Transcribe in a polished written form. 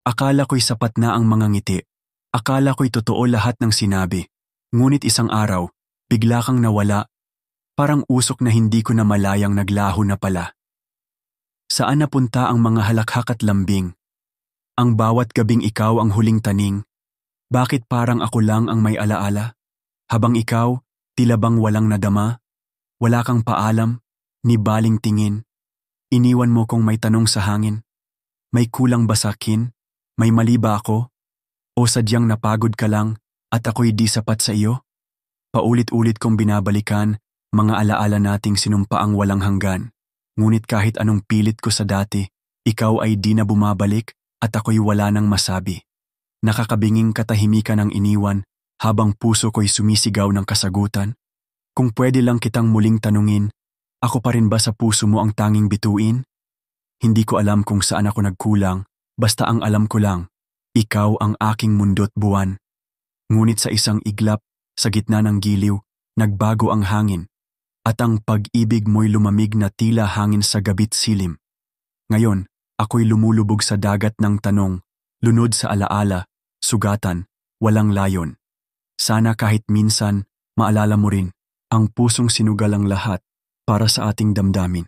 Akala ko'y sapat na ang mga ngiti. Akala ko'y totoo lahat ng sinabi. Ngunit isang araw, bigla kang nawala. Parang usok na hindi ko na malayang naglaho na pala. Saan napunta ang mga halakhak at lambing? Ang bawat gabing ikaw ang huling taning. Bakit parang ako lang ang may alaala? Habang ikaw, tila bang walang nadama? Wala kang paalam, ni baling tingin. Iniwan mo kong may tanong sa hangin. May kulang ba sakin? May mali ba ako? O sadyang napagod ka lang at ako'y di sapat sa iyo? Paulit-ulit kong binabalikan mga alaala nating sinumpaang walang hanggan. Ngunit kahit anong pilit ko sa dati, ikaw ay di na bumabalik at ako'y wala nang masabi. Nakakabinging katahimikan ang iniwan habang puso ko'y sumisigaw ng kasagutan. Kung pwede lang kitang muling tanungin, ako pa rin ba sa puso mo ang tanging bituin? Hindi ko alam kung saan ako nagkulang, basta ang alam ko lang, ikaw ang aking mundo't buwan. Ngunit sa isang iglap, sa gitna ng giliw, nagbago ang hangin, at ang pag-ibig mo'y lumamig na tila hangin sa gabit silim. Ngayon, ako'y lumulubog sa dagat ng tanong, lunod sa alaala, sugatan, walang layon. Sana kahit minsan, maalala mo rin, ang pusong sinugal ang lahat para sa ating damdamin.